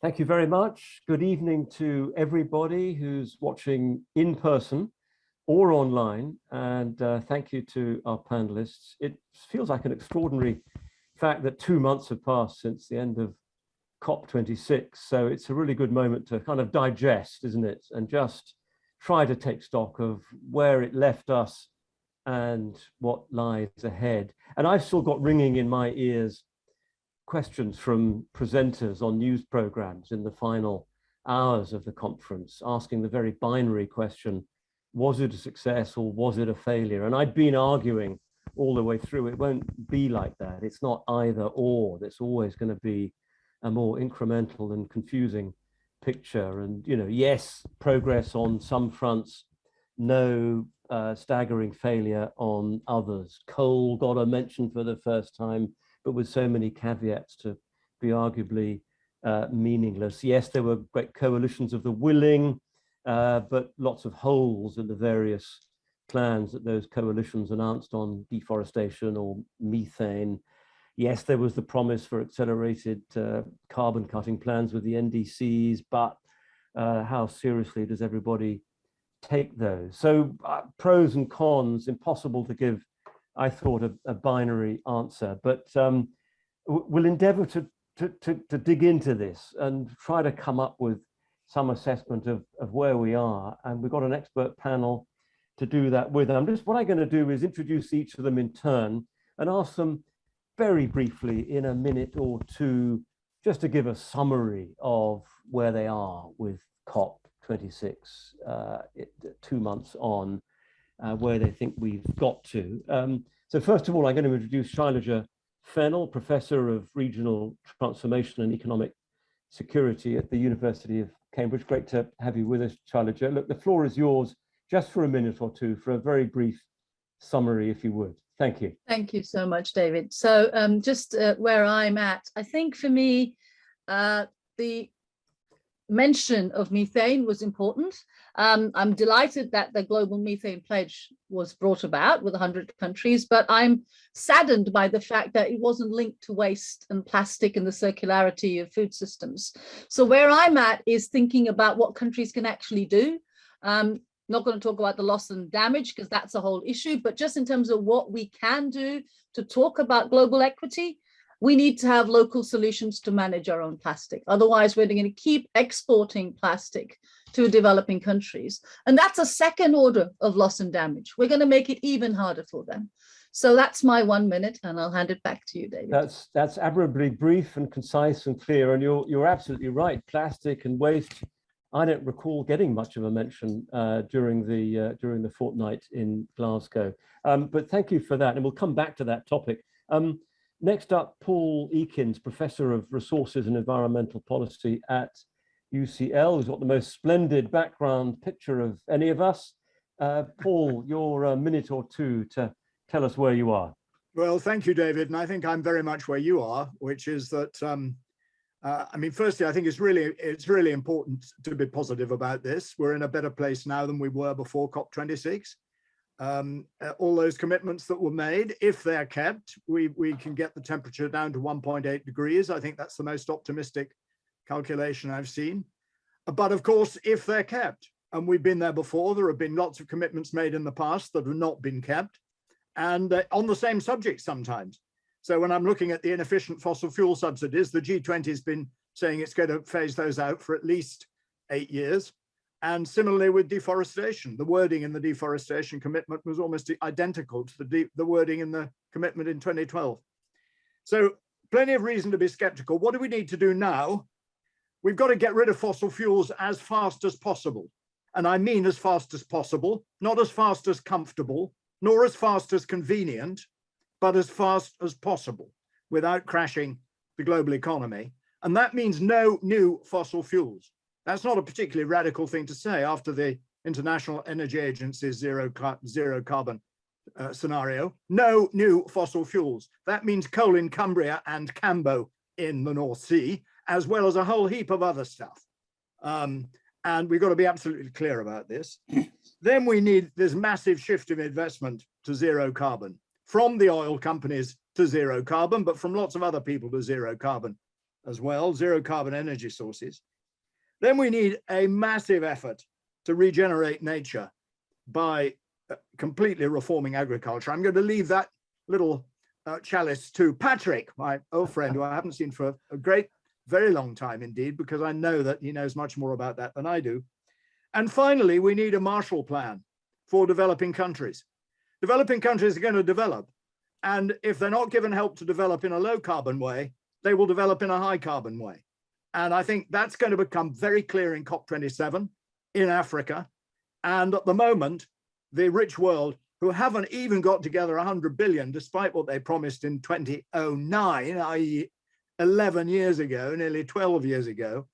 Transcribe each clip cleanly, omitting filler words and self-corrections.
Thank you very much. Good evening to everybody who's watching in person or online. And thank you to our panelists. It feels like an extraordinary fact that 2 months have passed since the end of COP26. So it's a really good moment to kind of digest, isn't it? And just try to take stock of where it left us and what lies ahead. And I've still got ringing in my ears questions from presenters on news programs in the final hours of the conference, asking the very binary question, was it a success or was it a failure? And I'd been arguing all the way through, it won't be like that. It's not either or. There's always going to be a more incremental and confusing picture. And, yes, progress on some fronts, no staggering failure on others. Coal got a mention for the first time, but with so many caveats to be arguably meaningless. Yes, there were great coalitions of the willing, but lots of holes in the various plans that those coalitions announced on deforestation or methane. Yes, there was the promise for accelerated carbon cutting plans with the NDCs, but how seriously does everybody take those? So pros and cons, impossible to give, I thought, a binary answer, but we'll endeavor to dig into this and try to come up with some assessment of where we are. And we've got an expert panel to do that with. What I'm going to do is introduce each of them in turn and ask them very briefly in a minute or two, just to give a summary of where they are with COP26, 2 months on, where they think we've got to. So first of all, I'm going to introduce Shailaja Fennell, Professor of Regional Transformation and Economic Security at the University of Cambridge. Great to have you with us, Shailaja. Look, the floor is yours just for a minute or two for a very brief summary, if you would. Thank you. Thank you so much, David. So just where I'm at, I think for me, the mention of methane was important. I'm delighted that the global methane pledge was brought about with 100 countries, but I'm saddened by the fact that it wasn't linked to waste and plastic and the circularity of food systems. So where I'm at is thinking about what countries can actually do. Not going to talk about the loss and damage because that's a whole issue, but just in terms of what we can do to talk about global equity, we need to have local solutions to manage our own plastic. Otherwise, we're going to keep exporting plastic to developing countries. And that's a second order of loss and damage. We're going to make it even harder for them. So that's my 1 minute, and I'll hand it back to you, David. That's admirably brief and concise and clear. And you're absolutely right. Plastic and waste, I don't recall getting much of a mention during the fortnight in Glasgow. But thank you for that. And we'll come back to that topic. Next up, Paul Eakins, Professor of Resources and Environmental Policy at UCL, who's got the most splendid background picture of any of us. Paul, your minute or two to tell us where you are. Well, thank you, David. And I think I'm very much where you are, which is that, firstly, I think it's really important to be positive about this. We're in a better place now than we were before COP26. All those commitments that were made, if they're kept, we can get the temperature down to 1.8 degrees. I think that's the most optimistic calculation I've seen. But of course, if they're kept, and we've been there before, there have been lots of commitments made in the past that have not been kept, and on the same subject sometimes. So when I'm looking at the inefficient fossil fuel subsidies, the G20 has been saying it's going to phase those out for at least 8 years. And similarly with deforestation, the wording in the deforestation commitment was almost identical to the wording in the commitment in 2012. So plenty of reason to be skeptical. What do we need to do now? We've got to get rid of fossil fuels as fast as possible. And I mean as fast as possible, not as fast as comfortable, nor as fast as convenient, but as fast as possible without crashing the global economy. And that means no new fossil fuels. That's not a particularly radical thing to say after the International Energy Agency's zero carbon scenario. No new fossil fuels. That means coal in Cumbria and Cambo in the North Sea, as well as a whole heap of other stuff. And we've got to be absolutely clear about this. Then we need this massive shift of investment to zero carbon, from the oil companies to zero carbon, but from lots of other people to zero carbon. as well, zero carbon energy sources. Then we need a massive effort to regenerate nature by completely reforming agriculture. I'm going to leave that little chalice to Patrick, my old friend, who I haven't seen for a very long time indeed, because I know that he knows much more about that than I do. And finally, we need a Marshall Plan for developing countries. Developing countries are going to develop. And if they're not given help to develop in a low carbon way, they will develop in a high carbon way. And I think that's going to become very clear in COP27 in Africa. And at the moment, the rich world, who haven't even got together 100 billion, despite what they promised in 2009, i.e. 11 years ago, nearly 12 years ago,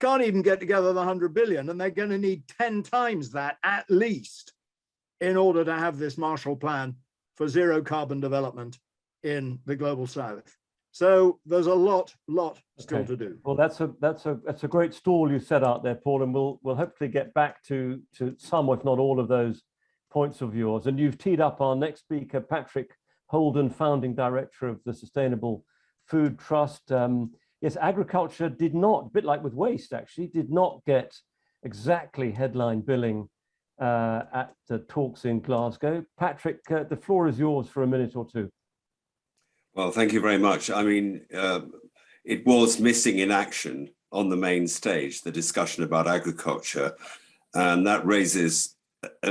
can't even get together the 100 billion, and they're going to need 10 times that at least in order to have this Marshall Plan for zero carbon development in the global south. So there's a lot still to do. Well, that's a great stall you set out there, Paul, and we'll hopefully get back to some, if not all, of those points of yours. And you've teed up our next speaker, Patrick Holden, founding director of the Sustainable Food Trust. Yes, agriculture did not, a bit like with waste actually, did not get exactly headline billing at the talks in Glasgow. Patrick, the floor is yours for a minute or two. Well, thank you very much. I mean, it was missing in action on the main stage, the discussion about agriculture, and that raises,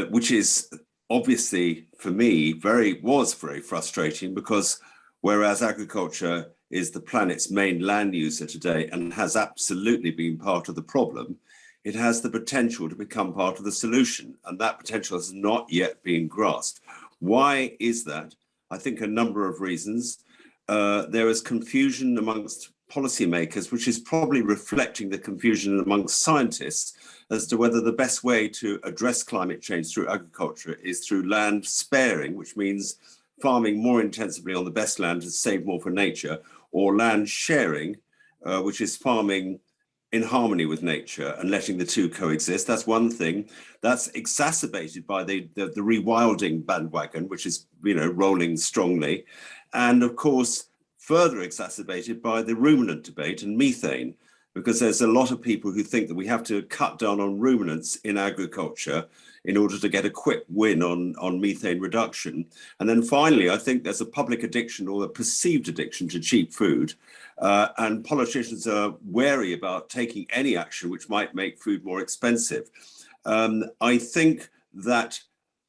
which is obviously for me was very frustrating, because whereas agriculture is the planet's main land user today and has absolutely been part of the problem, it has the potential to become part of the solution, and that potential has not yet been grasped. Why is that? I think a number of reasons. There is confusion amongst policymakers, which is probably reflecting the confusion amongst scientists as to whether the best way to address climate change through agriculture is through land sparing, which means farming more intensively on the best land to save more for nature, or land sharing, which is farming in harmony with nature and letting the two coexist. That's one thing. That's exacerbated by the rewilding bandwagon, which is, rolling strongly. And of course, further exacerbated by the ruminant debate and methane, because there's a lot of people who think that we have to cut down on ruminants in agriculture in order to get a quick win on methane reduction. And then finally, I think there's a public addiction, or a perceived addiction, to cheap food. And politicians are wary about taking any action which might make food more expensive. I think that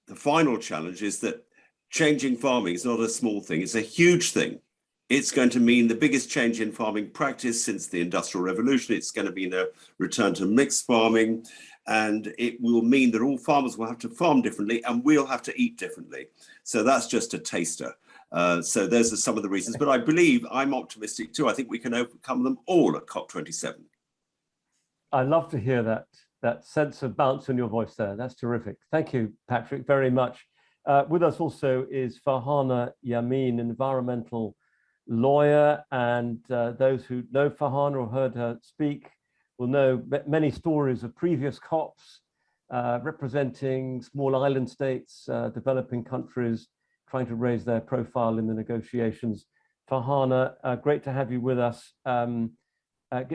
the final challenge is that changing farming is not a small thing, it's a huge thing. It's going to mean the biggest change in farming practice since the Industrial Revolution. It's going to mean a return to mixed farming, and it will mean that all farmers will have to farm differently and we'll have to eat differently. So that's just a taster. So those are some of the reasons, but I believe I'm optimistic too. I think we can overcome them all at COP27. I love to hear that sense of bounce in your voice there. That's terrific. Thank you, Patrick, very much. With us also is Farhana Yamin, environmental lawyer, and those who know Farhana or heard her speak will know many stories of previous COPs representing small island states, developing countries, trying to raise their profile in the negotiations. Farhana, great to have you with us.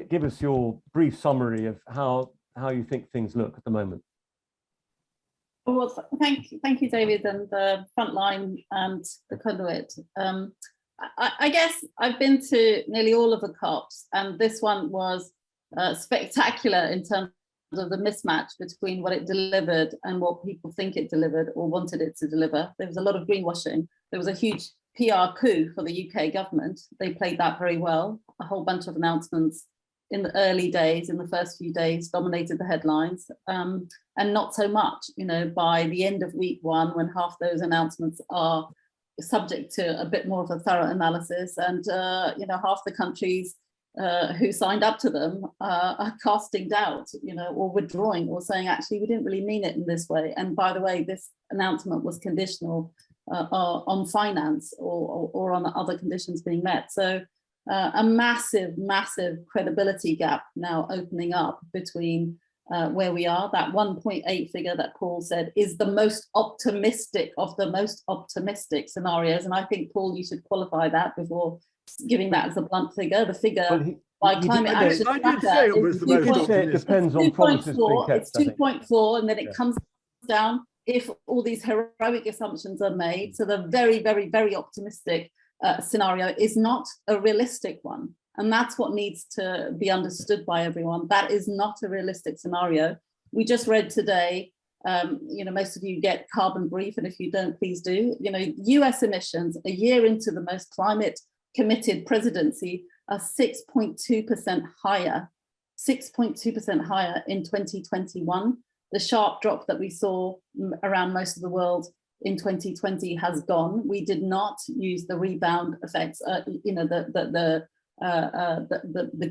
Give us your brief summary of how you think things look at the moment. Well, thank you, David, and the Frontline and the Conduit. I guess I've been to nearly all of the COPs, and this one was spectacular in terms of the mismatch between what it delivered and what people think it delivered or wanted it to deliver. There was a lot of greenwashing. There was a huge PR coup for the UK government. They played that very well. A whole bunch of announcements in the early days, in the first few days, dominated the headlines, and not so much, by the end of week one, when half those announcements are subject to a bit more of a thorough analysis, and half the countries who signed up to them are casting doubt, or withdrawing, or saying, actually, we didn't really mean it in this way. And by the way, this announcement was conditional on finance or on other conditions being met. So a massive credibility gap now opening up between where we are. That 1.8 figure that Paul said is the most optimistic of the most optimistic scenarios. And I think, Paul, you should qualify that before giving that as a blunt figure. The figure by Climate Action I did say it was the You most did say it optimistic. depends on promises being kept. It's 2.4, and then it Yeah. comes down if all these heroic assumptions are made. So the very, very, very optimistic scenario is not a realistic one. And that's what needs to be understood by everyone. That is not a realistic scenario. We just read today, most of you get Carbon Brief, and if you don't, please do. US emissions a year into the most climate committed presidency are 6.2% higher, 6.2% higher in 2021. The sharp drop that we saw around most of the world in 2020 has gone. We did not use the rebound effects, the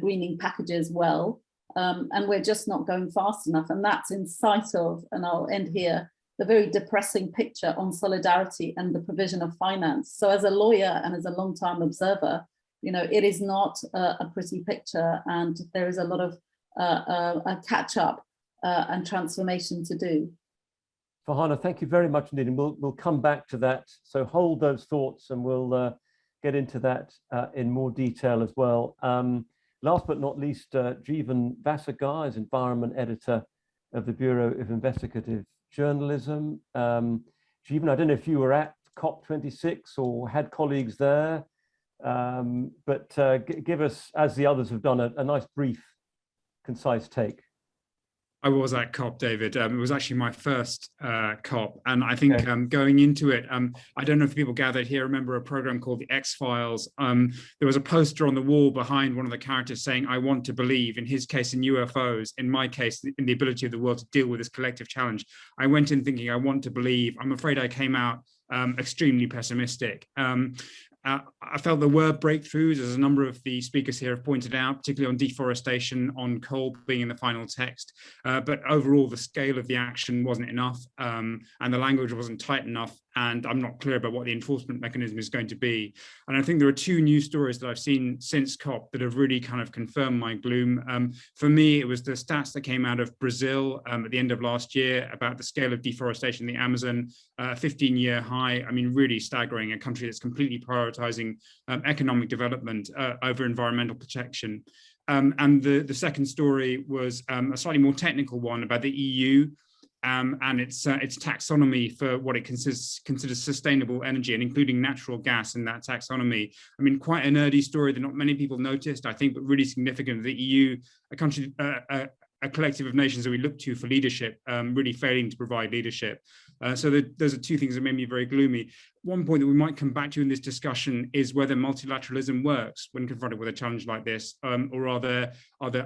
greening packages well, and we're just not going fast enough. And that's in sight of, and I'll end here, the very depressing picture on solidarity and the provision of finance. So as a lawyer and as a long-time observer, it is not a pretty picture, and there is a lot of a catch up and transformation to do. Farhana, thank you very much indeed, and we'll come back to that. So hold those thoughts, and we'll get into that in more detail as well. Last but not least, Jeevan Vasagar is Environment Editor of the Bureau of Investigative Journalism. Jeevan, I don't know if you were at COP26 or had colleagues there, but give us, as the others have done, a nice, brief, concise take. I was at COP, David. It was actually my first COP. And I think going into it, I don't know if people gathered here, remember a program called The X-Files. There was a poster on the wall behind one of the characters saying, "I want to believe," in his case in UFOs, in my case, in the ability of the world to deal with this collective challenge. I went in thinking, I want to believe. I'm afraid I came out extremely pessimistic. I felt there were breakthroughs, as a number of the speakers here have pointed out, particularly on deforestation, on coal being in the final text. But overall, the scale of the action wasn't enough, and the language wasn't tight enough, and I'm not clear about what the enforcement mechanism is going to be. And I think there are two news stories that I've seen since COP that have really kind of confirmed my gloom. For me, it was the stats that came out of Brazil at the end of last year about the scale of deforestation in the Amazon, 15-year high. I mean, really staggering, a country that's completely prioritizing economic development over environmental protection. And the second story was a slightly more technical one about the EU and its taxonomy for what it considers sustainable energy, and including natural gas in that taxonomy. I mean, quite a nerdy story that not many people noticed, I think, but really significant. The EU, a country, a collective of nations that we look to for leadership, really failing to provide leadership. So those are two things that made me very gloomy. One point that we might come back to in this discussion is whether multilateralism works when confronted with a challenge like this, or are there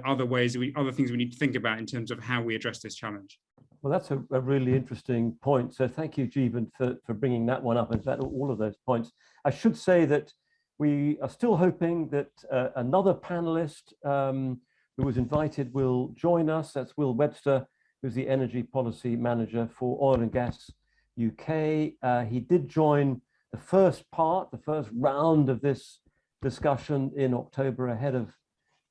other ways, other things we need to think about in terms of how we address this challenge? Well, that's a really interesting point. So thank you, Jeevan, for bringing that one up. In fact, all of those points. I should say that we are still hoping that another panelist who was invited will join us. That's Will Webster, who's the Energy Policy Manager for Oil and Gas UK. He did join the first round of this discussion in October ahead of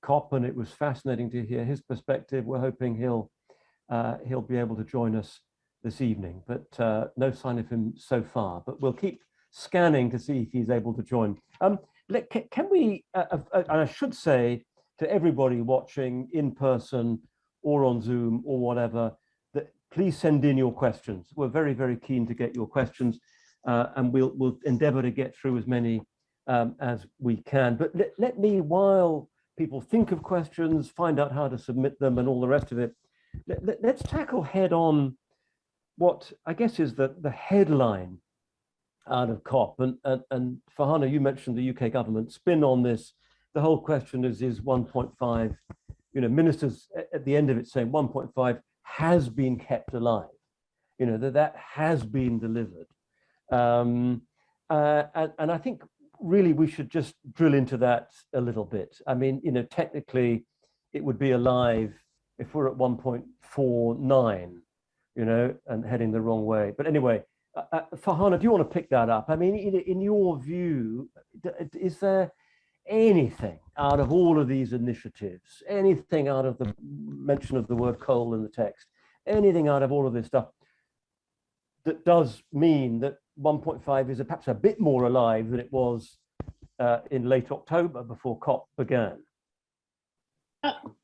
COP, and it was fascinating to hear his perspective. We're hoping he'll be able to join us this evening, but no sign of him so far. But we'll keep scanning to see if he's able to join. Can we, and I should say to everybody watching in person or on Zoom or whatever, that please send in your questions. We're very, very keen to get your questions, and we'll endeavor to get through as many as we can. But let me, while people think of questions, find out how to submit them and all the rest of it, let's tackle head on what I guess is the headline out of COP. And Farhana, you mentioned the UK government spin on this. The whole question is 1.5, ministers at the end of it saying 1.5 has been kept alive, that has been delivered. And I think really we should just drill into that a little bit. I mean, technically it would be alive if we're at 1.49, and heading the wrong way. But anyway, Farhana, do you want to pick that up? I mean, in your view, is there anything out of all of these initiatives, anything out of the mention of the word coal in the text, anything out of all of this stuff that does mean that 1.5 is perhaps a bit more alive than it was in late October before COP began?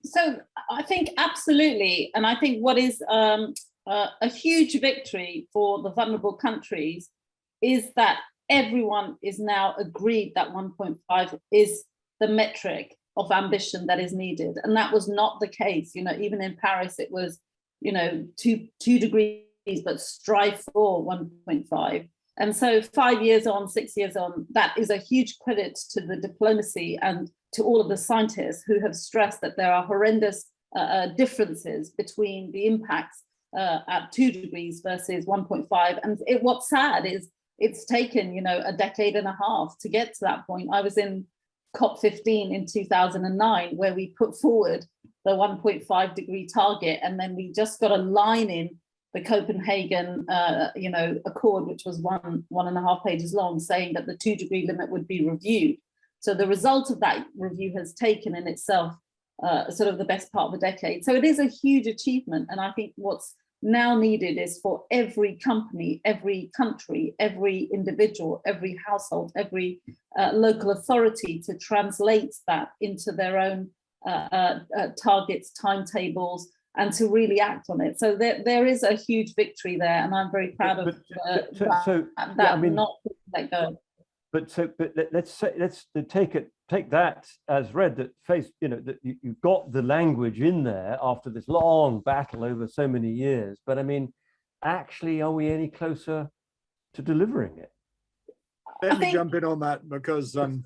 So I think absolutely, and I think what is a huge victory for the vulnerable countries is that everyone is now agreed that 1.5 is the metric of ambition that is needed, and that was not the case. You know, even in Paris, it was, you know, two degrees, but strive for 1.5. And so 5 years on, 6 years on, that is a huge credit to the diplomacy and to all of the scientists who have stressed that there are horrendous differences between the impacts at 2 degrees versus 1.5. And what's sad is it's taken, you know, a decade and a half to get to that point. I was in COP15 in 2009, where we put forward the 1.5 degree target, and then we just got a line in the Copenhagen, you know, Accord, which was 1.5 pages long, saying that the 2 degree limit would be reviewed. So the result of that review has taken in itself sort of the best part of a decade. So it is a huge achievement. And I think what's now needed is for every company, every country, every individual, every household, every local authority to translate that into their own targets, timetables, and to really act on it. So there is a huge victory there, and I'm very proud of that. Not let go. But let's take that as read, that face, you know, that you've got the language in there after this long battle over so many years. But I mean, actually, are we any closer to delivering it? Let me jump in on that, because sorry,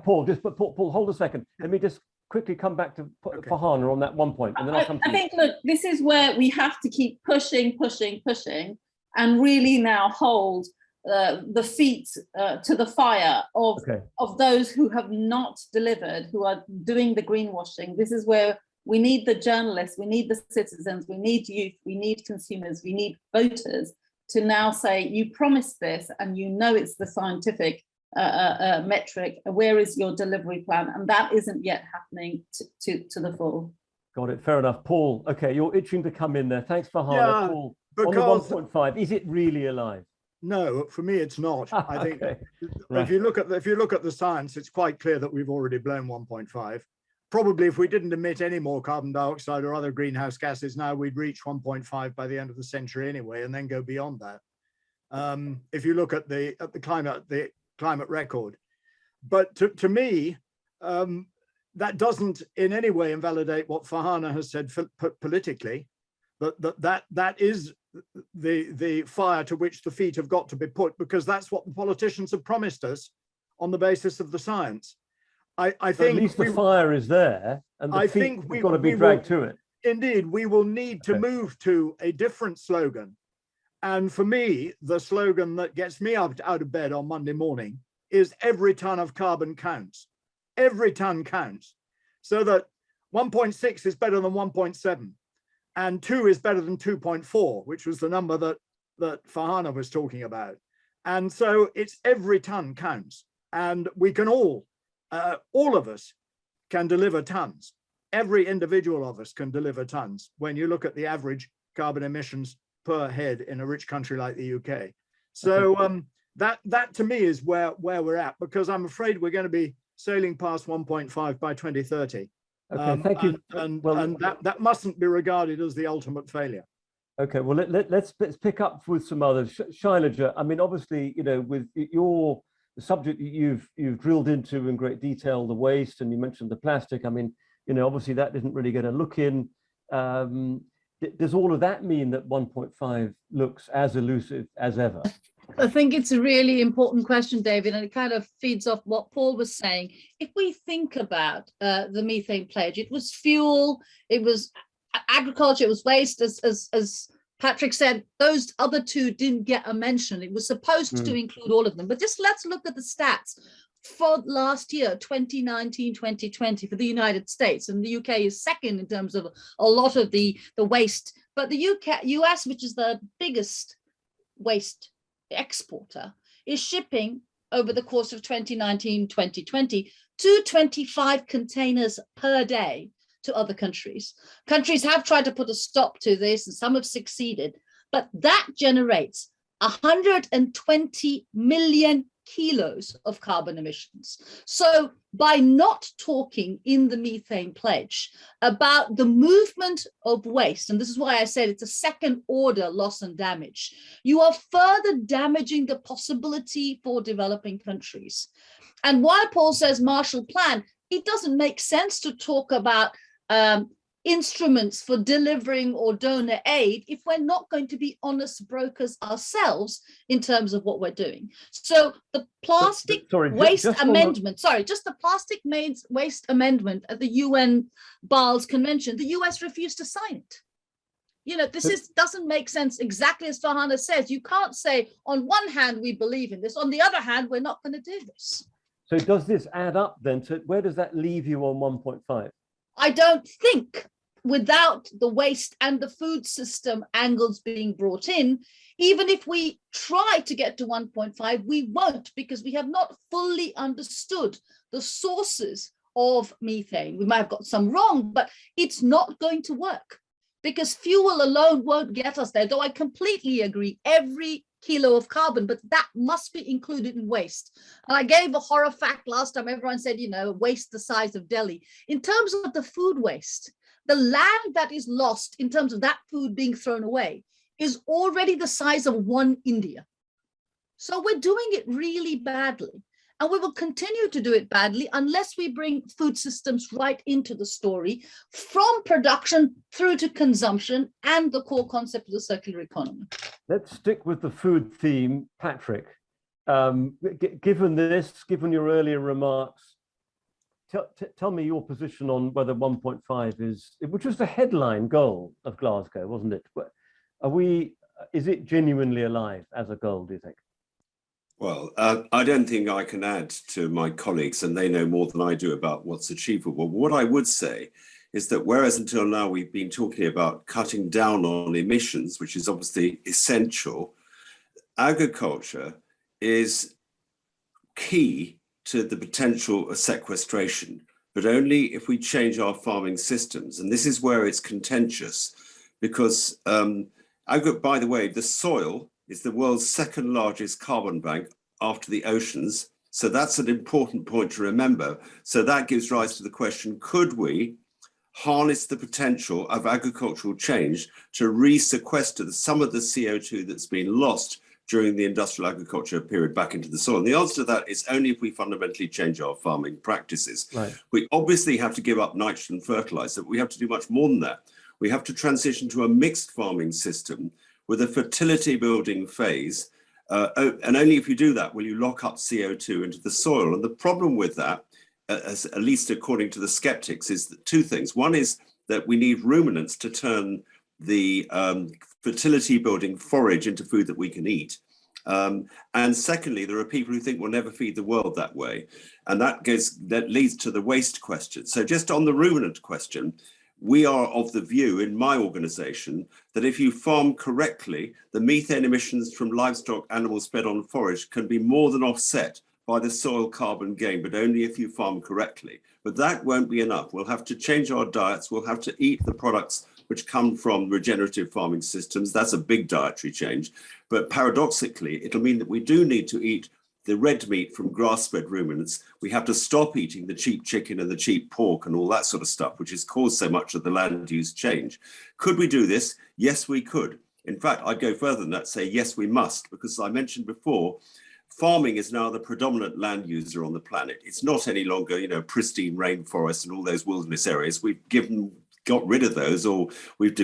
Paul, Paul, hold a second. Let me just quickly come back to Farhana on that one point, and then I'll come to you. I think, look, this is where we have to keep pushing, and really now hold the feet to the fire of those who have not delivered, who are doing the greenwashing. This is where we need the journalists, we need the citizens, we need youth, we need consumers, we need voters to now say, you promised this, and you know it's the scientific metric. Where is your delivery plan? And that isn't yet happening to the full. Got it. Fair enough. Paul, okay, you're itching to come in there. Thanks, Farhana. Yeah, Paul, because on the 1.5, is it really alive? No, for me, it's not. I think Right. if you look at the science, it's quite clear that we've already blown 1.5. Probably if we didn't emit any more carbon dioxide or other greenhouse gases now, we'd reach 1.5 by the end of the century anyway, and then go beyond that. If you look at the climate record. But to me, that doesn't in any way invalidate what Farhana has said politically, that is the fire to which the feet have got to be put, because that's what the politicians have promised us on the basis of the science. I think at least the fire is there, and the feet have got to be dragged to it. Indeed, we will need to move to a different slogan. And for me, the slogan that gets me out of bed on Monday morning is every ton of carbon counts. Every ton counts. So that 1.6 is better than 1.7, and 2 is better than 2.4, which was the number that Farhana was talking about. And so it's every ton counts, and we can all of us can deliver tons. Every individual of us can deliver tons when you look at the average carbon emissions per head in a rich country like the UK. So that to me is where we're at, because I'm afraid we're going to be sailing past 1.5 by 2030. Okay, thank you. And that mustn't be regarded as the ultimate failure. Okay, well, let's pick up with some others. Shailaja, I mean, obviously, you know, with the subject that you've drilled into in great detail, the waste, and you mentioned the plastic. I mean, you know, obviously that didn't really get a look in. Does all of that mean that 1.5 looks as elusive as ever? I think it's a really important question, David, and it kind of feeds off what Paul was saying. If we think about the methane pledge, it was fuel, it was agriculture, it was waste, as Patrick said, those other two didn't get a mention. It was supposed to include all of them. But just let's look at the stats for last year, 2019, 2020 for the United States. And the UK is second in terms of a lot of the waste. But the US, which is the biggest waste exporter, is shipping over the course of 2019, 2020, 225 containers per day to other countries. Countries have tried to put a stop to this, and some have succeeded, but that generates 120 million kilos of carbon emissions. So by not talking in the methane pledge about the movement of waste, and this is why I said it's a second order loss and damage, you are further damaging the possibility for developing countries. And while Paul says Marshall Plan, it doesn't make sense to talk about instruments for delivering or donor aid if we're not going to be honest brokers ourselves in terms of what we're doing. So the plastic waste amendment, just the plastic waste amendment at the UN Bâle Convention, the US refused to sign it. You know, this doesn't make sense, exactly as Farhana says. You can't say on one hand we believe in this, on the other hand we're not going to do this. So does this add up then to, where does that leave you on 1.5? I don't think, without the waste and the food system angles being brought in, even if we try to get to 1.5, we won't, because we have not fully understood the sources of methane. We might have got some wrong, but it's not going to work because fuel alone won't get us there. Though I completely agree, every kilo of carbon, but that must be included in waste. And I gave a horror fact last time. Everyone said, you know, waste the size of Delhi. In terms of the food waste, the land that is lost in terms of that food being thrown away is already the size of one India. So we're doing it really badly. And we will continue to do it badly unless we bring food systems right into the story, from production through to consumption and the core concept of the circular economy. Let's stick with the food theme, Patrick. Given this, given your earlier remarks, tell me your position on whether 1.5 is, which was the headline goal of Glasgow, wasn't it? Is it genuinely alive as a goal, do you think? Well, I don't think I can add to my colleagues, and they know more than I do about what's achievable. What I would say is that whereas until now we've been talking about cutting down on emissions, which is obviously essential, agriculture is key to the potential of sequestration, but only if we change our farming systems. And this is where it's contentious, because by the way, the soil is the world's second largest carbon bank after the oceans. So that's an important point to remember. So that gives rise to the question, could we harness the potential of agricultural change to re-sequester some of the CO2 that's been lost during the industrial agriculture period back into the soil? And the answer to that is only if we fundamentally change our farming practices. Right. We obviously have to give up nitrogen fertilizer, but we have to do much more than that. We have to transition to a mixed farming system with a fertility building phase. And only if you do that will you lock up CO2 into the soil. And the problem with that, at least according to the skeptics, is that two things. One is that we need ruminants to turn the fertility building forage into food that we can eat. And secondly, there are people who think we'll never feed the world that way. And that leads to the waste question. So just on the ruminant question, we are of the view in my organization that if you farm correctly, the methane emissions from livestock animals fed on forage can be more than offset by the soil carbon gain, but only if you farm correctly. But that won't be enough. We'll have to change our diets. We'll have to eat the products which come from regenerative farming systems. That's a big dietary change. But paradoxically, it'll mean that we do need to eat the red meat from grass-fed ruminants. We have to stop eating the cheap chicken and the cheap pork and all that sort of stuff, which has caused so much of the land use change. Could we do this? Yes, we could. In fact, I'd go further than that, say, yes, we must, because as I mentioned before, farming is now the predominant land user on the planet. It's not any longer, you know, pristine rainforests and all those wilderness areas. We've got rid of those, or we've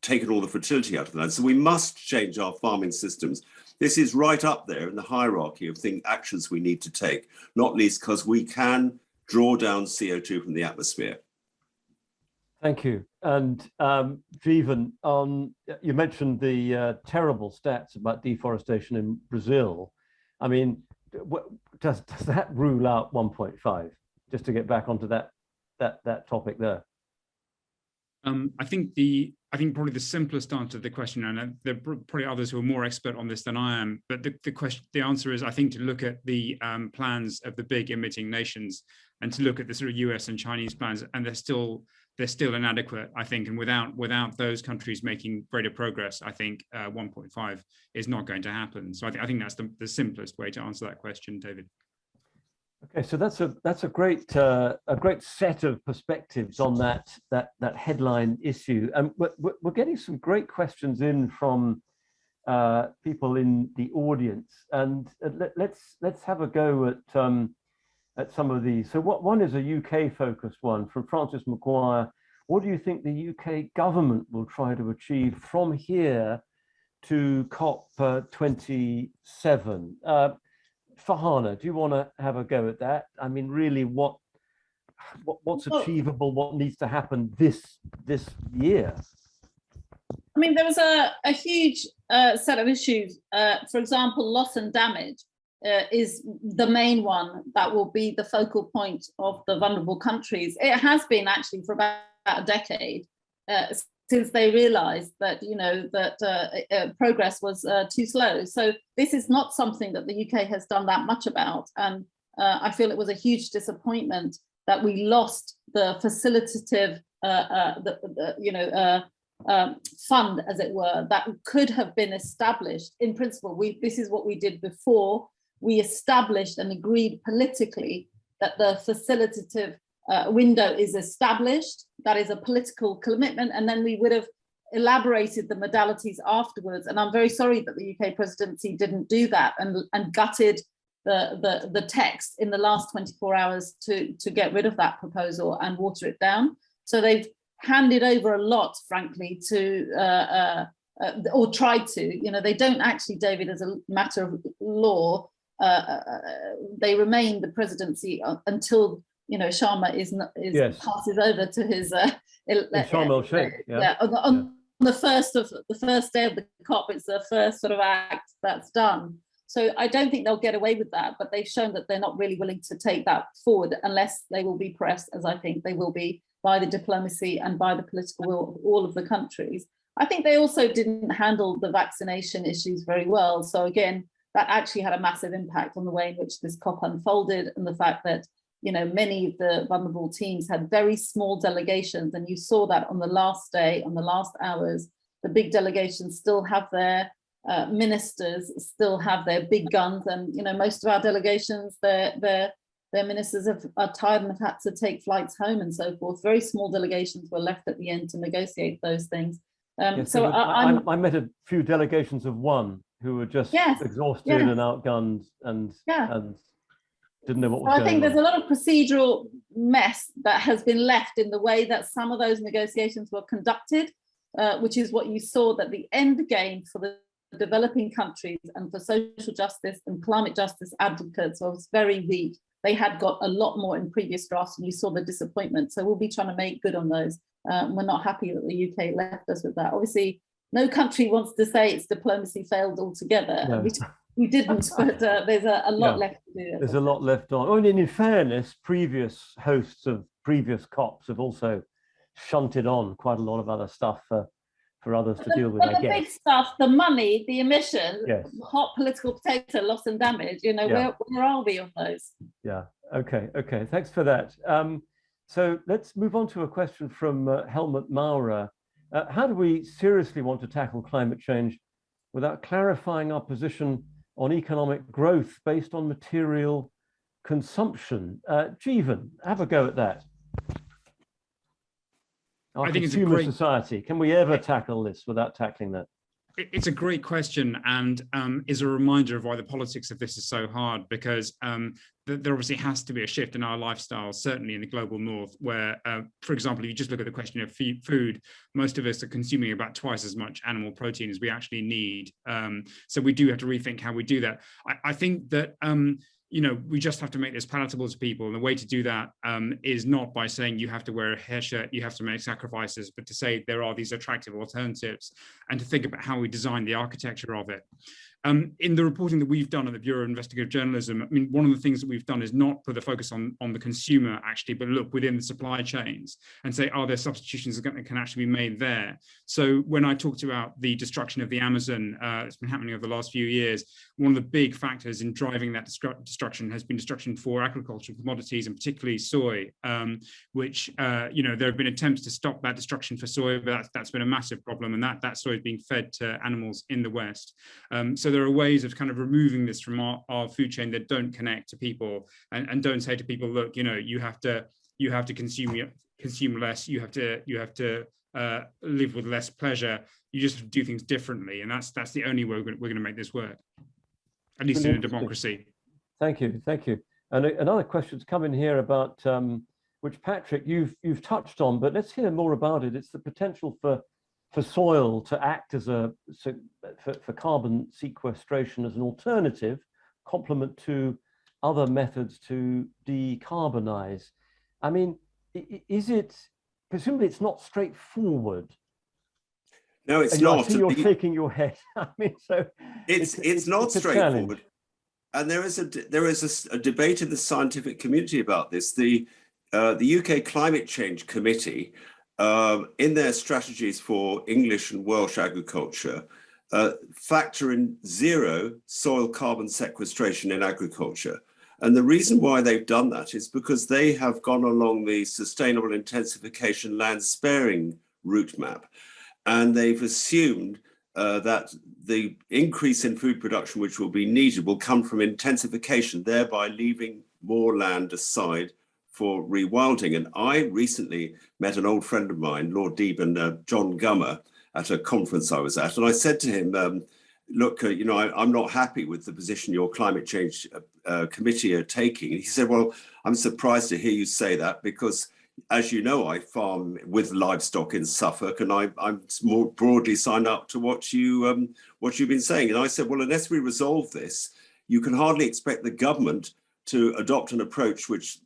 taken all the fertility out of the land. So we must change our farming systems. This is right up there in the hierarchy of actions we need to take, not least because we can draw down CO2 from the atmosphere. Thank you. And Jeevan, you mentioned the terrible stats about deforestation in Brazil. I mean, does that rule out 1.5? Just to get back onto that topic there. I think probably the simplest answer to the question, and there are probably others who are more expert on this than I am, but the answer is, I think, to look at the plans of the big emitting nations and to look at the sort of US and Chinese plans, and they're still they're still inadequate, I think, and without those countries making greater progress, I think 1.5 is not going to happen. So I think that's the simplest way to answer that question, David. Okay, so that's a great set of perspectives on that headline issue, and we're getting some great questions in from people in the audience, and let's have a go at some of these. So one is a UK focused one from Francis McGuire. What do you think the UK government will try to achieve from here to COP 27? Farhana, do you want to have a go at that? I mean, really, what's achievable? What needs to happen this year? I mean, there was a huge set of issues. For example, loss and damage is the main one that will be the focal point of the vulnerable countries. It has been actually for about a decade since they realized that, that progress was too slow. So this is not something that the UK has done that much about. And I feel it was a huge disappointment that we lost the facilitative, fund, as it were, that could have been established. In principle, this is what we did before. We established and agreed politically that the facilitative window is established. That is a political commitment, and then we would have elaborated the modalities afterwards. And I'm very sorry that the UK presidency didn't do that and gutted the text in the last 24 hours to get rid of that proposal and water it down. So they've handed over a lot, frankly, to or tried to. They don't actually, David, as a matter of law, they remain the presidency until Sharma yes. passes over to his Sharm el-Sheikh. On the first day of the COP. It's the first sort of act that's done. So I don't think they'll get away with that, but they've shown that they're not really willing to take that forward unless they will be pressed, as I think they will be, by the diplomacy and by the political will of all of the countries. I think they also didn't handle the vaccination issues very well. So again, that actually had a massive impact on the way in which this COP unfolded, and the fact that many of the vulnerable teams had very small delegations, and you saw that on the last day, on the last hours. The big delegations still have their ministers, still have their big guns, and most of our delegations, their ministers are tired and have had to take flights home and so forth. Very small delegations were left at the end to negotiate those things. Yes, so I met a few delegations of one who were just exhausted and outgunned and didn't know what was going on. I think there's a lot of procedural mess that has been left in the way that some of those negotiations were conducted, which is what you saw, that the end game for the developing countries and for social justice and climate justice advocates was very weak. They had got a lot more in previous drafts, and you saw the disappointment. So we'll be trying to make good on those. We're not happy that the UK left us with that. Obviously, no country wants to say its diplomacy failed altogether. No. We didn't, but there's a lot left to do. There's a lot left on. I mean, in fairness, previous hosts of previous COPs have also shunted on quite a lot of other stuff for others to deal with, I guess. The big stuff, the money, the emissions, hot political potato, loss and damage, where are we on those? Yeah, okay, thanks for that. So let's move on to a question from Helmut Maurer. How do we seriously want to tackle climate change without clarifying our position on economic growth based on material consumption? Jeevan, have a go at that. Our consumer society, can we ever tackle this without tackling that? It's a great question, and is a reminder of why the politics of this is so hard, because there obviously has to be a shift in our lifestyle, certainly in the global north, where, for example, if you just look at the question of food, most of us are consuming about twice as much animal protein as we actually need. So we do have to rethink how we do that. I think that we just have to make this palatable to people. And the way to do that is not by saying you have to wear a hair shirt, you have to make sacrifices, but to say there are these attractive alternatives and to think about how we design the architecture of it. In the reporting that we've done at the Bureau of Investigative Journalism, I mean, one of the things that we've done is not put the focus on the consumer actually, but look within the supply chains and say, are there substitutions that can actually be made there? So when I talked about the destruction of the Amazon, it's been happening over the last few years, one of the big factors in driving that destruction has been destruction for agricultural commodities, and particularly soy, which, you know, there have been attempts to stop that destruction for soy, but that's been a massive problem, and that soy is being fed to animals in the West. So there are ways of kind of removing this from our food chain that don't connect to people, and don't say to people, look, you know, you have to consume less, you have to live with less pleasure, you just have to do things differently, and that's the only way we're going to make this work, at least in a democracy. Thank you. And another question's come in here about which, Patrick, you've touched on, but let's hear more about it. It's the potential for soil to act as for carbon sequestration as an alternative complement to other methods to decarbonize. I mean, is it, presumably it's not straightforward. No, it's not. I see you're shaking your head. I mean, so it's not straightforward. And there is a debate in the scientific community about this. The UK Climate Change Committee, in their strategies for English and Welsh agriculture, factor in zero soil carbon sequestration in agriculture. And the reason why they've done that is because they have gone along the sustainable intensification land sparing route map. And they've assumed that the increase in food production which will be needed will come from intensification, thereby leaving more land aside for rewilding. And I recently met an old friend of mine, Lord Deben, John Gummer, at a conference I was at. And I said to him, look, you know, I'm not happy with the position your climate change committee are taking. And he said, well, I'm surprised to hear you say that, because as you know, I farm with livestock in Suffolk, and I'm more broadly signed up to what you've been saying. And I said, well, unless we resolve this, you can hardly expect the government to adopt an approach which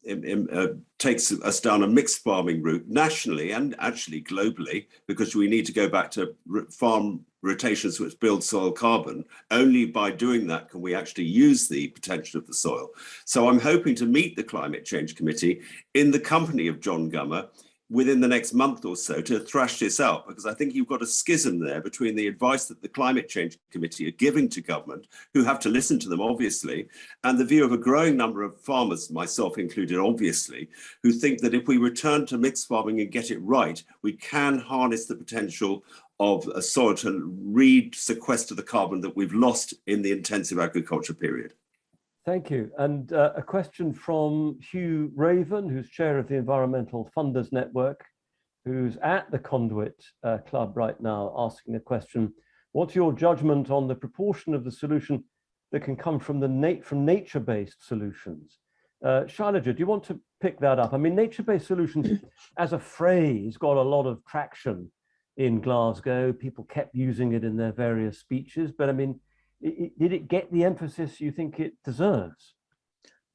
takes us down a mixed farming route nationally and actually globally, because we need to go back to farm rotations which build soil carbon. Only by doing that can we actually use the potential of the soil. So I'm hoping to meet the Climate Change Committee in the company of John Gummer within the next month or so to thrash this out, because I think you've got a schism there between the advice that the Climate Change Committee are giving to government, who have to listen to them, obviously, and the view of a growing number of farmers, myself included, obviously, who think that if we return to mixed farming and get it right, we can harness the potential of a soil to re-sequester the carbon that we've lost in the intensive agriculture period. Thank you. And a question from Hugh Raven, who's chair of the Environmental Funders Network, who's at the Conduit Club right now, asking a question. What's your judgment on the proportion of the solution that can come from nature-based solutions? Shailaja, do you want to pick that up? I mean, nature-based solutions as a phrase got a lot of traction in Glasgow. People kept using it in their various speeches, but I mean, did it get the emphasis you think it deserves?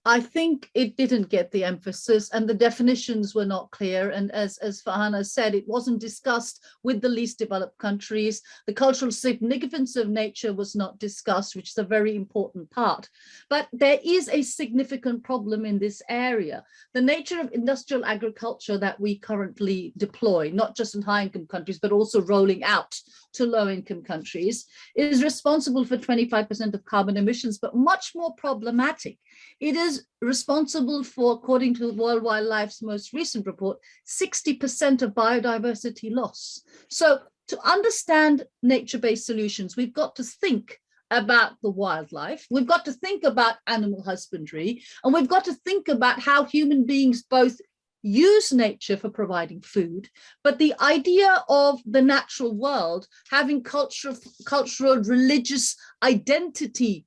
I think it didn't get the emphasis, and the definitions were not clear. And as Farhana said, it wasn't discussed with the least developed countries. The cultural significance of nature was not discussed, which is a very important part. But there is a significant problem in this area. The nature of industrial agriculture that we currently deploy, not just in high-income countries, but also rolling out to low-income countries, is responsible for 25% of carbon emissions, but much more problematic. It is responsible for, according to World Wildlife's most recent report, 60% of biodiversity loss. So to understand nature-based solutions, we've got to think about the wildlife, we've got to think about animal husbandry, and we've got to think about how human beings both use nature for providing food, but the idea of the natural world having cultural, religious identity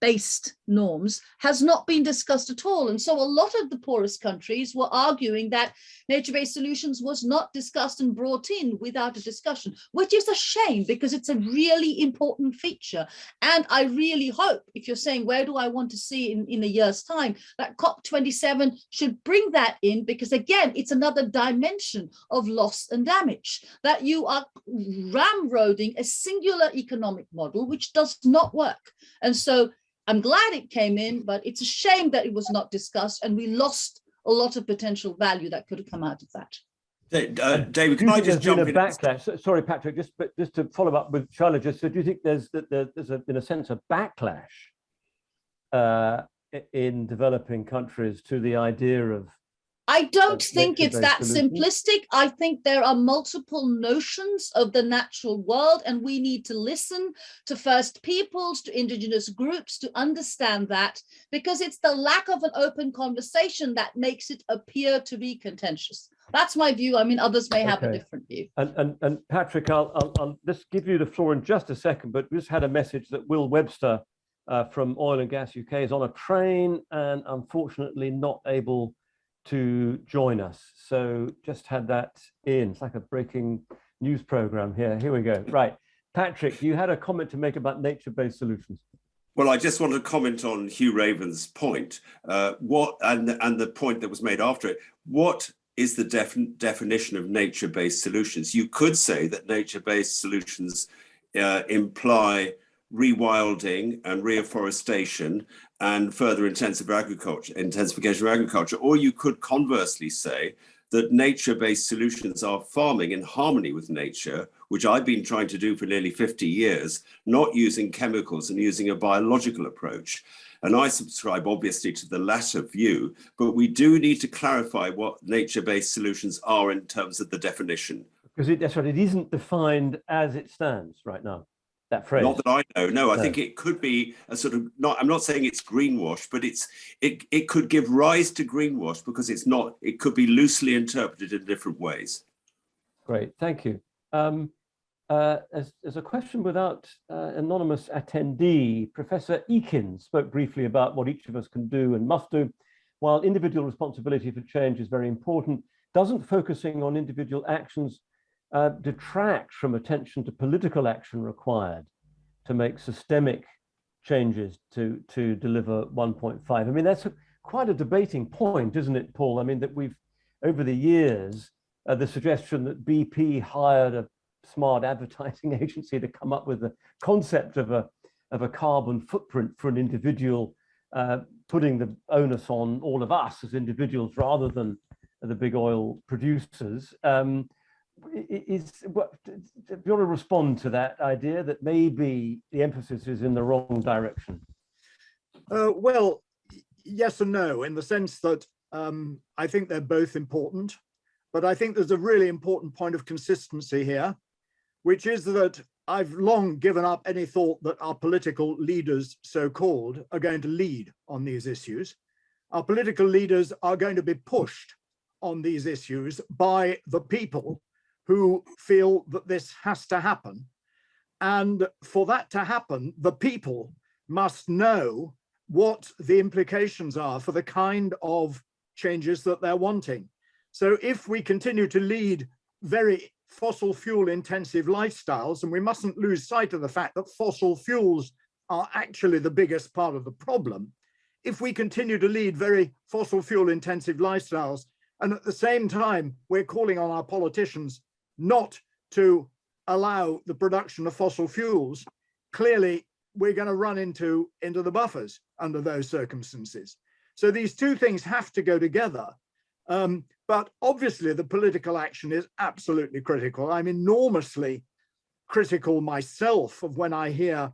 based norms has not been discussed at all. And so a lot of the poorest countries were arguing that nature-based solutions was not discussed and brought in without a discussion, which is a shame because it's a really important feature. And I really hope, if you're saying, where do I want to see in a year's time, that COP27 should bring that in, because again, it's another dimension of loss and damage, that you are ramroding a singular economic model, which does not work. And so I'm glad it came in, but it's a shame that it was not discussed and we lost a lot of potential value that could have come out of that. David, can I just jump in? Backlash? Sorry, Patrick, just to follow up with Charlotte, just so do you think there's in a sense a backlash in developing countries to the idea of I don't think it's that simplistic. I think there are multiple notions of the natural world, and we need to listen to First Peoples, to Indigenous groups to understand that, because it's the lack of an open conversation that makes it appear to be contentious. That's my view. I mean, others may have a different view. And Patrick, I'll just give you the floor in just a second, but we just had a message that Will Webster from Oil and Gas UK is on a train and unfortunately not able to join us. So just had that in. It's like a breaking news program here. Here we go. Right. Patrick, you had a comment to make about nature-based solutions. Well, I just want to comment on Hugh Raven's point. And the point that was made after it. What is the definition of nature-based solutions? You could say that nature-based solutions imply rewilding and reforestation and further intensification of agriculture. Or you could conversely say that nature-based solutions are farming in harmony with nature, which I've been trying to do for nearly 50 years, not using chemicals and using a biological approach. And I subscribe obviously to the latter view, but we do need to clarify what nature-based solutions are in terms of the definition. Because that's right, it isn't defined as it stands right now. That phrase. Not that I know. No, I think it could be a sort of I'm not saying it's greenwash, but it could give rise to greenwash because it's not. It could be loosely interpreted in different ways. Great, thank you. As a question without anonymous attendee, Professor Eakins spoke briefly about what each of us can do and must do. While individual responsibility for change is very important, doesn't focusing on individual actions detract from attention to political action required to make systemic changes to deliver 1.5? I mean, that's quite a debating point, isn't it, Paul? I mean, that we've, over the years, the suggestion that BP hired a smart advertising agency to come up with the concept of a carbon footprint for an individual, putting the onus on all of us as individuals rather than the big oil producers. Do you want to respond to that idea that maybe the emphasis is in the wrong direction? Well, yes and no, in the sense that I think they're both important, but I think there's a really important point of consistency here, which is that I've long given up any thought that our political leaders, so-called, are going to lead on these issues. Our political leaders are going to be pushed on these issues by the people who feel that this has to happen. And for that to happen, the people must know what the implications are for the kind of changes that they're wanting. So if we continue to lead very fossil fuel intensive lifestyles, and we mustn't lose sight of the fact that fossil fuels are actually the biggest part of the problem, if we continue to lead very fossil fuel intensive lifestyles, and at the same time, we're calling on our politicians not to allow the production of fossil fuels, clearly we're going to run into the buffers under those circumstances. So these two things have to go together. But obviously the political action is absolutely critical. I'm enormously critical myself of when I hear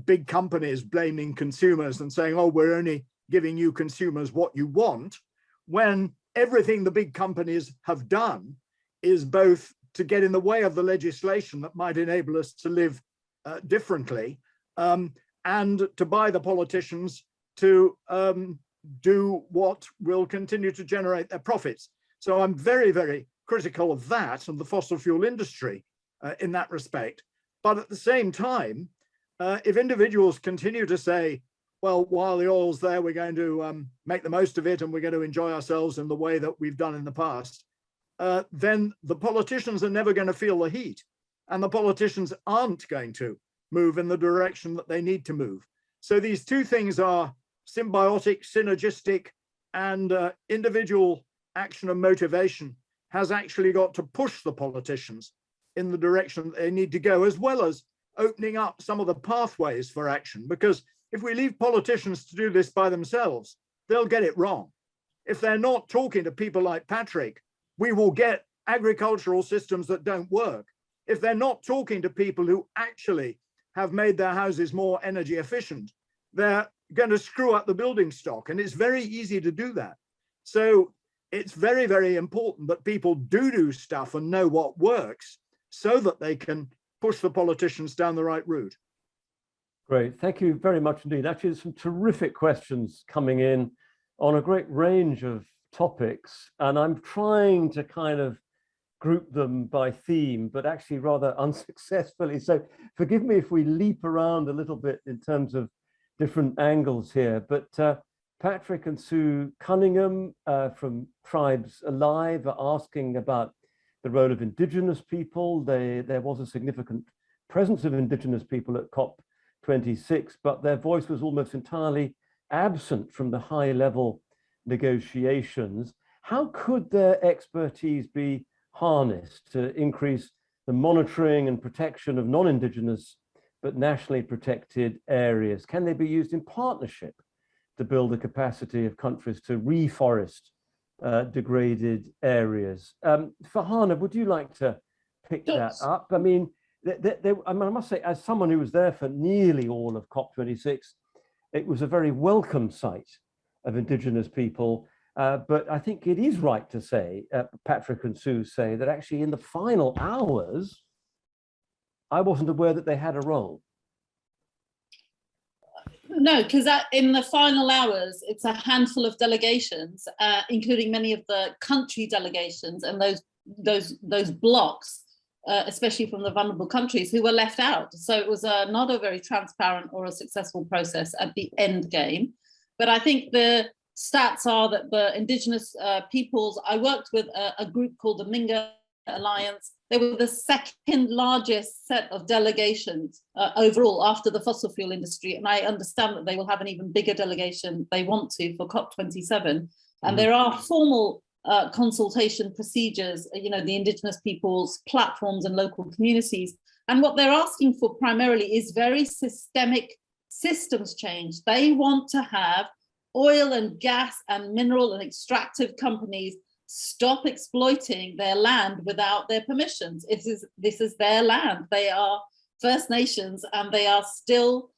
big companies blaming consumers and saying, oh, we're only giving you consumers what you want, when everything the big companies have done is both to get in the way of the legislation that might enable us to live differently, and to buy the politicians to do what will continue to generate their profits. So I'm very, very critical of that and the fossil fuel industry in that respect. But at the same time, if individuals continue to say, well, while the oil's there, we're going to make the most of it and we're going to enjoy ourselves in the way that we've done in the past, then the politicians are never going to feel the heat. And the politicians aren't going to move in the direction that they need to move. So these two things are symbiotic, synergistic, and individual action and motivation has actually got to push the politicians in the direction that they need to go, as well as opening up some of the pathways for action. Because if we leave politicians to do this by themselves, they'll get it wrong. If they're not talking to people like Patrick, we will get agricultural systems that don't work. If they're not talking to people who actually have made their houses more energy efficient, they're going to screw up the building stock. And it's very easy to do that. So it's very, very important that people do stuff and know what works so that they can push the politicians down the right route. Great, thank you very much indeed. Actually, there's some terrific questions coming in on a great range of topics, and I'm trying to kind of group them by theme, but actually rather unsuccessfully. So forgive me if we leap around a little bit in terms of different angles here, but Patrick and Sue Cunningham from Tribes Alive are asking about the role of Indigenous people. There was a significant presence of Indigenous people at COP26, but their voice was almost entirely absent from the high-level negotiations. How could their expertise be harnessed to increase the monitoring and protection of non-Indigenous but nationally protected areas? Can they be used in partnership to build the capacity of countries to reforest degraded areas? Farhana, would you like to pick that up? I mean, I must say, as someone who was there for nearly all of COP26, it was a very welcome sight of Indigenous people. But I think it is right to say, Patrick and Sue say, that actually in the final hours, I wasn't aware that they had a role. No, because in the final hours, it's a handful of delegations, including many of the country delegations and those blocks, especially from the vulnerable countries, who were left out. So it was not a very transparent or a successful process at the end game. But I think the stats are that the Indigenous peoples, I worked with a group called the Minga Alliance. They were the second largest set of delegations overall after the fossil fuel industry. And I understand that they will have an even bigger delegation they want to for COP27. And there are formal consultation procedures, you know, the Indigenous peoples, platforms and local communities. And what they're asking for primarily is very systemic systems change. They want to have oil and gas and mineral and extractive companies stop exploiting their land without their permissions. This is their land. They are First Nations and they are still,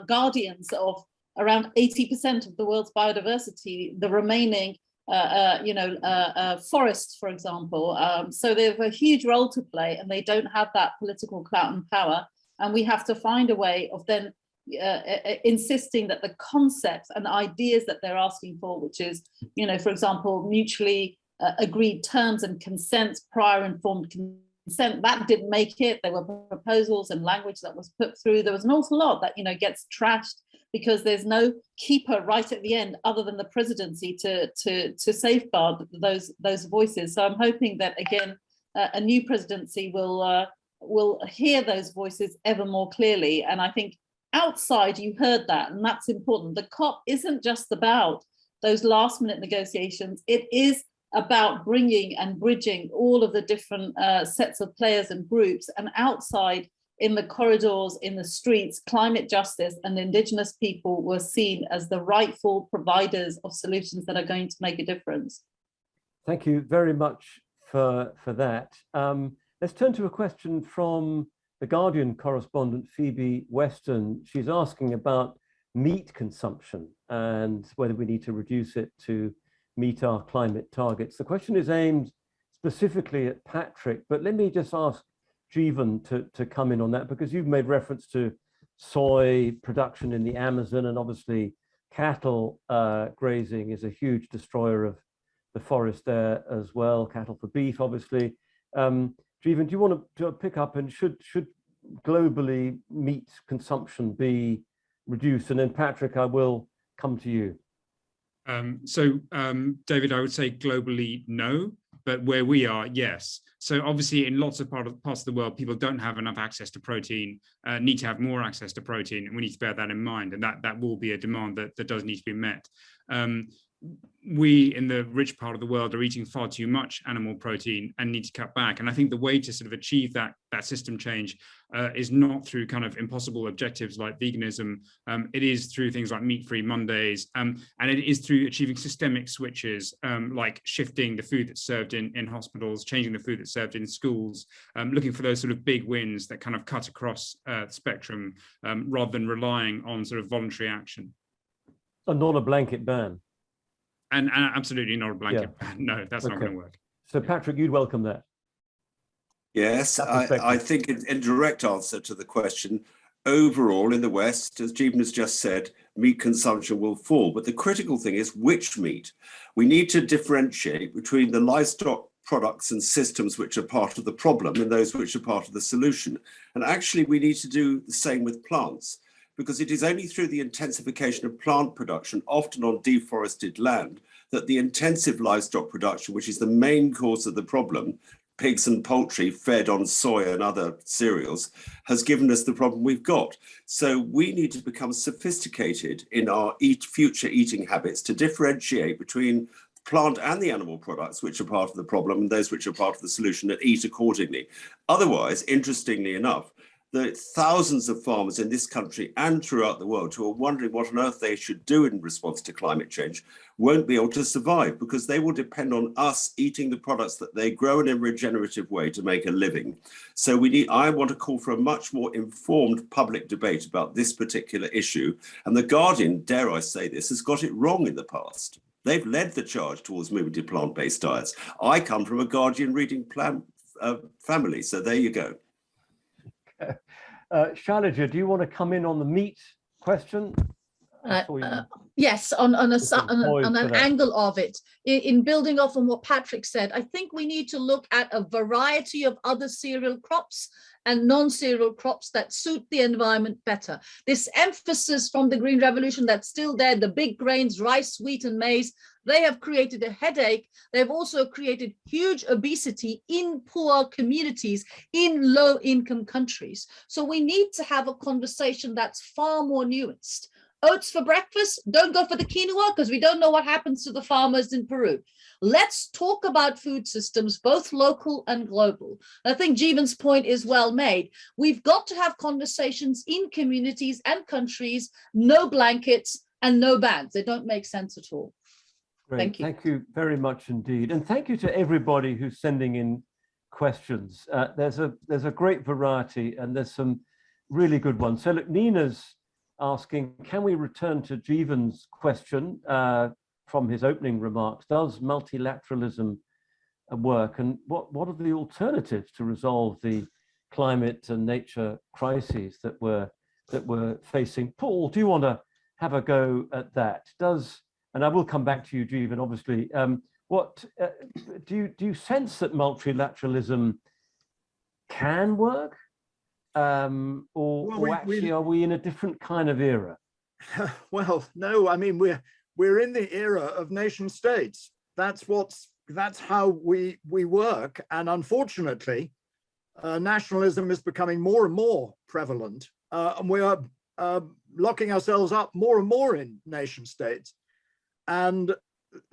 guardians of around 80% of the world's biodiversity, the remaining, forests, for example. So they have a huge role to play and they don't have that political clout and power. And we have to find a way of then insisting that the concepts and ideas that they're asking for, which is, you know, for example, mutually agreed terms and consents, prior informed consent, that didn't make it. There were proposals and language that was put through. There was an awful lot that, you know, gets trashed because there's no keeper right at the end other than the presidency to safeguard those voices. So I'm hoping that, again, a new presidency will hear those voices ever more clearly. And I think outside, you heard that, and that's important. The COP isn't just about those last minute negotiations. It is about bringing and bridging all of the different sets of players and groups, and outside in the corridors, in the streets, climate justice and Indigenous people were seen as the rightful providers of solutions that are going to make a difference. Thank you very much for that. Let's turn to a question from the Guardian correspondent, Phoebe Weston. She's asking about meat consumption and whether we need to reduce it to meet our climate targets. The question is aimed specifically at Patrick, but let me just ask Jeevan to come in on that, because you've made reference to soy production in the Amazon, and obviously cattle grazing is a huge destroyer of the forest there as well, cattle for beef, obviously. Jeevan, do you want to pick up, and should globally meat consumption be reduce? And then Patrick, I will come to you. David, I would say globally, no, but where we are, yes. So obviously in lots of parts of the world, people don't have enough access to protein, need to have more access to protein, and we need to bear that in mind. And that will be a demand that does need to be met. We in the rich part of the world are eating far too much animal protein and need to cut back. And I think the way to sort of achieve that system change is not through kind of impossible objectives like veganism. It is through things like meat-free Mondays, and it is through achieving systemic switches, like shifting the food that's served in hospitals, changing the food that's served in schools, looking for those sort of big wins that kind of cut across the spectrum, rather than relying on sort of voluntary action. So not a blanket ban. And absolutely not a blanket ban. No, that's not going to work. So Patrick, you'd welcome that? Yes, I think in direct answer to the question, overall in the West, as Jeevan has just said, meat consumption will fall. But the critical thing is which meat. We need to differentiate between the livestock products and systems which are part of the problem and those which are part of the solution. And actually, we need to do the same with plants, because it is only through the intensification of plant production, often on deforested land, that the intensive livestock production, which is the main cause of the problem, pigs and poultry fed on soy and other cereals, has given us the problem we've got. So we need to become sophisticated in our future eating habits to differentiate between plant and the animal products, which are part of the problem, and those which are part of the solution, and eat accordingly. Otherwise, interestingly enough, the thousands of farmers in this country and throughout the world who are wondering what on earth they should do in response to climate change won't be able to survive, because they will depend on us eating the products that they grow in a regenerative way to make a living. So I want to call for a much more informed public debate about this particular issue. And The Guardian, dare I say this, has got it wrong in the past. They've led the charge towards moving to plant-based diets. I come from a Guardian reading family, so there you go. Shailaja, do you want to come in on the meat question? Yes, on an angle of it. In building off on what Patrick said, I think we need to look at a variety of other cereal crops and non-cereal crops that suit the environment better. This emphasis from the Green Revolution that's still there, the big grains, rice, wheat, and maize, they have created a headache. They've also created huge obesity in poor communities in low-income countries. So we need to have a conversation that's far more nuanced. Oats for breakfast, don't go for the quinoa because we don't know what happens to the farmers in Peru. Let's talk about food systems, both local and global. I think Jeevan's point is well made. We've got to have conversations in communities and countries, no blankets and no bans. They don't make sense at all. Great. Thank you. Thank you very much indeed. And thank you to everybody who's sending in questions. There's a great variety and there's some really good ones. So look, Nina's asking, can we return to Jeevan's question from his opening remarks? Does multilateralism work, and what are the alternatives to resolve the climate and nature crises that we're facing? Paul, do you want to have a go at that? And I will come back to you, Jeevan, obviously. What do you sense that multilateralism can work? Or actually, are we in a different kind of era? Well, no, I mean, we're in the era of nation states. That's how we work. And unfortunately, nationalism is becoming more and more prevalent. And we are locking ourselves up more and more in nation states. And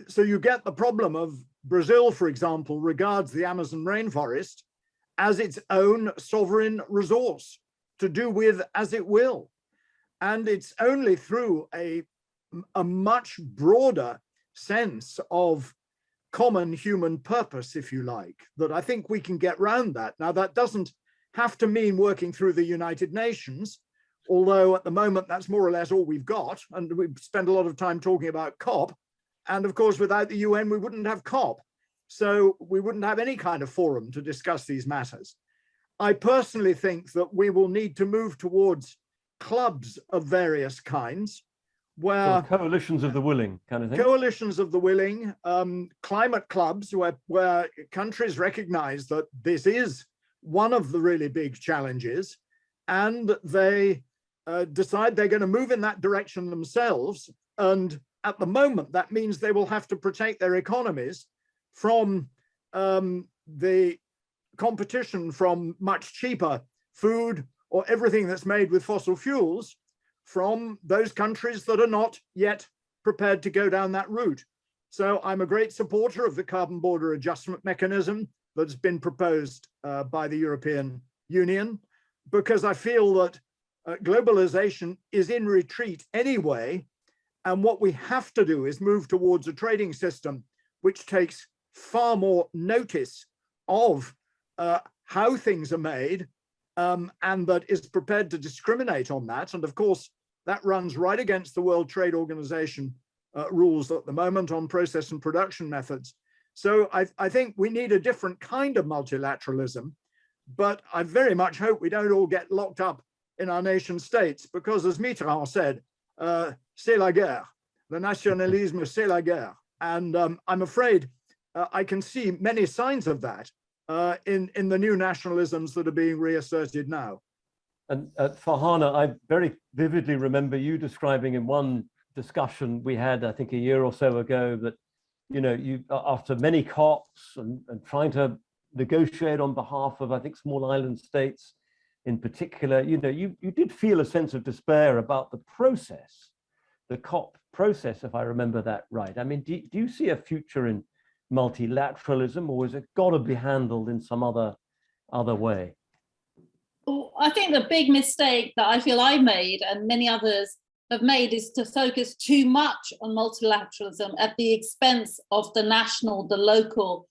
so you get the problem of Brazil, for example, regards the Amazon rainforest as its own sovereign resource to do with as it will. And it's only through a much broader sense of common human purpose, if you like, that I think we can get around that. Now, that doesn't have to mean working through the United Nations, although at the moment that's more or less all we've got. And we've spent a lot of time talking about COP. And of course, without the UN, we wouldn't have COP. So we wouldn't have any kind of forum to discuss these matters. I personally think that we will need to move towards clubs of various kinds, where coalitions of the willing kind of thing. Coalitions of the willing, climate clubs, where countries recognize that this is one of the really big challenges, and they decide they're going to move in that direction themselves. And at the moment, that means they will have to protect their economies from the competition from much cheaper food or everything that's made with fossil fuels from those countries that are not yet prepared to go down that route. So I'm a great supporter of the carbon border adjustment mechanism that's been proposed by the European Union, because I feel that globalization is in retreat anyway. And what we have to do is move towards a trading system which takes far more notice of how things are made, and that is prepared to discriminate on that. And of course, that runs right against the World Trade Organization rules at the moment on process and production methods. So I think we need a different kind of multilateralism, but I very much hope we don't all get locked up in our nation states, because as Mitterrand said, c'est la guerre. Le nationalisme, c'est la guerre. And I'm afraid I can see many signs of that in the new nationalisms that are being reasserted now. And Farhana, I very vividly remember you describing in one discussion we had, I think a year or so ago, that, you know, you, after many COPs and trying to negotiate on behalf of, I think, small island states in particular, you know, you did feel a sense of despair about the process, the COP process, if I remember that right. I mean, do you see a future in multilateralism, or is it got to be handled in some other way? I think the big mistake that I feel I made and many others have made is to focus too much on multilateralism at the expense of the national, the local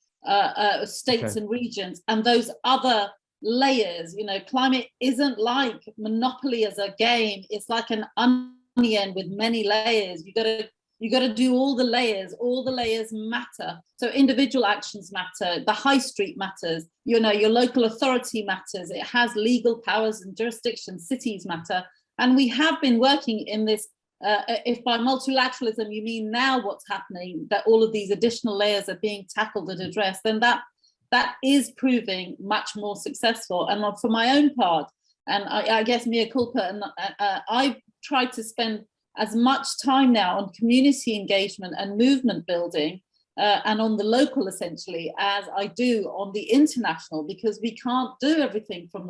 states and regions, and those other layers. You know, climate isn't like Monopoly as a game. It's like an onion with many layers. You got to do all the layers. All the layers matter. So individual actions matter. The high street matters. You know, your local authority matters. It has legal powers and jurisdictions. Cities matter. And we have been working in this. If by multilateralism you mean now what's happening, that all of these additional layers are being tackled and addressed, then that is proving much more successful. And for my own part, and I guess mea culpa, and I've tried to spend as much time now on community engagement and movement building and on the local essentially as I do on the international, because we can't do everything from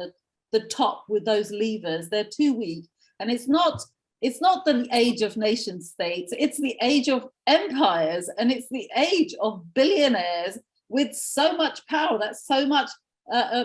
the top with those levers. They're too weak. And it's not the age of nation states, it's the age of empires, and it's the age of billionaires with so much power, that's so much